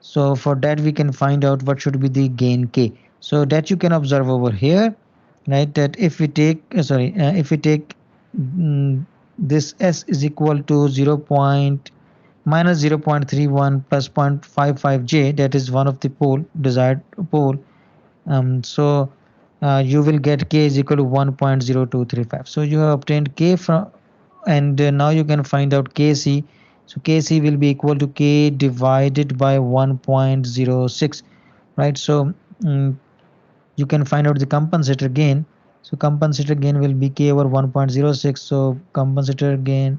D: So for that we can find out what should be the gain K. So that you can observe over here, right? That if we take if we take this S is equal to 0. minus 0.31 plus 0.55J, that is one of the desired pole. So you will get K is equal to 1.0235. So you have obtained K from, and now you can find out Kc. So Kc will be equal to K divided by 1.06, right? So you can find out the compensator gain. So compensator gain will be K over 1.06. So compensator gain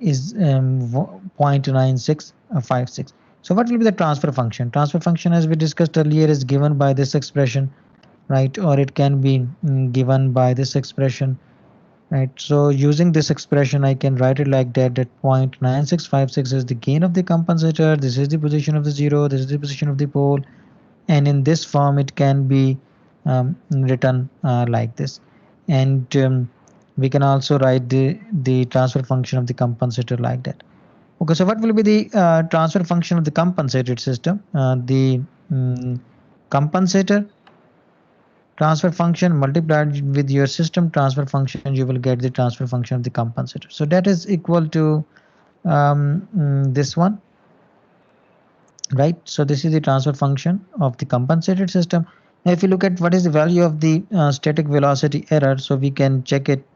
D: is 0.9656. So what will be the transfer function? Transfer function, as we discussed earlier, is given by this expression, right? Or it can be given by this expression, right? So using this expression, I can write it like that, that 0.9656 is the gain of the compensator. This is the position of the zero. This is the position of the pole. And in this form, it can be written like this. And we can also write the transfer function of the compensator like that. Okay, so what will be the transfer function of the compensated system? The compensator transfer function multiplied with your system transfer function, you will get the transfer function of the compensator. So that is equal to this one, right? So this is the transfer function of the compensated system. Now if you look at what is the value of the static velocity error, so we can check it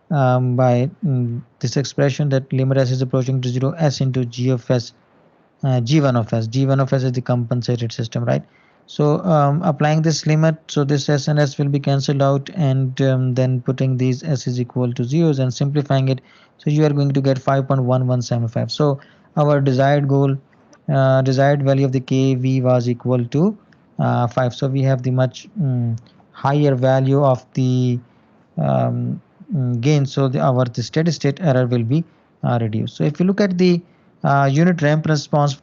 D: by this expression, that limit s is approaching to 0, s into g of s, g1 of s. G1 of s is the compensated system, right? So applying this limit, so this s and s will be cancelled out, and then putting these s is equal to zeros and simplifying it, so you are going to get 5.1175. So our desired goal, desired value of the kV was equal to 5. So we have the much higher value of the gain. So the steady state error will be reduced. So if you look at the unit ramp response,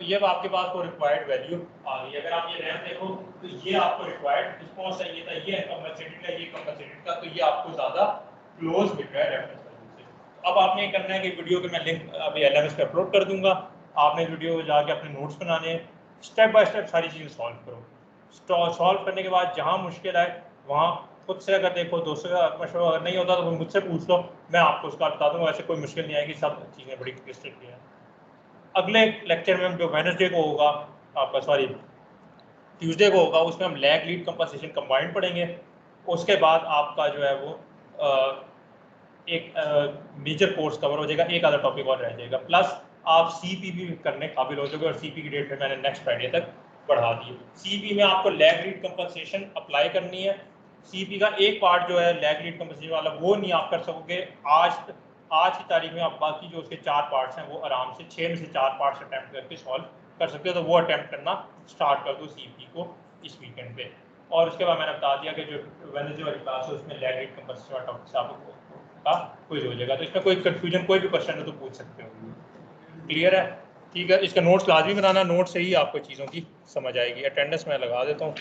A: ये अब आपके पास को required value आ गई। अगर आप ये ramp देखो तो ये आपको रिक्वायर्ड रिस्पांस चाहिए था, ये कंपनसेटेड का, ये कंपनसेटेड का, तो ये आपको ज़्यादा क्लोज मिल रहा है रेफरेंस वैल्यू से। अब आपने करना है कि वीडियो के मैं लिंक अभी LMS पे अपलोड कर दूंगा, आपने वीडियो जाके अपने नोट्स बनाने हैं, स्टेप बाय स्टेप सारी चीज़ें सॉल्व करो। सॉल्व करने के बाद जहाँ मुश्किल आए वहाँ खुद से अगर देखो, दोस्तों का मशवरा अगर नहीं होता तो मुझसे पूछ लो, मैं आपको उसका बता दूँगा। वैसे कोई मुश्किल नहीं आएगी, सब चीज़ें बड़ी क्लिस्टर क्लियर हैं। अगले लेक्चर में जो वेडनेसडे को होगा, आपका सॉरी ट्यूसडे को होगा, उसमें हम लैग लीड कंपनसेशन कंबाइंड पढ़ेंगे। उसके बाद आपका जो है वो एक मेजर कोर्स कवर हो जाएगा, एक आधा टॉपिक और रह जाएगा, प्लस आप CP भी करने काबिल हो जाओगे। और CP की डेट में मैंने नेक्स्ट फ्राइडे तक बढ़ा दी। CP में आपको लैग लीड कंपनसेशन अप्लाई करनी है। CP का एक पार्ट जो है लैग लीड कंपनसेशन वाला, वो नहीं आप कर सकोगे आज की तारीख में। आप बाकी जो उसके 4 पार्ट्स हैं वो आराम से 6 में से 4 पार्ट्स अटैम्प्ट करके सॉल्व कर सकते हो, तो वो अटैम्प्ट करना स्टार्ट कर दो CP को इस वीकेंड पे। और उसके बाद मैंने बता दिया कि जो वेडनेसडे वाली क्लास है उसमें लैग लीड कंपनसेशन वाला टॉपिक से आपको का क्विज हो जाएगा। तो इसमें कोई कन्फ्यूजन, कोई भी क्वेश्चन है तो पूछ सकते हो। क्लियर है? ठीक है, इसका नोट्स लाजमी बनाना, नोट से ही आपको चीज़ों की समझ आएगी। अटेंडेंस मैं लगा देता हूँ।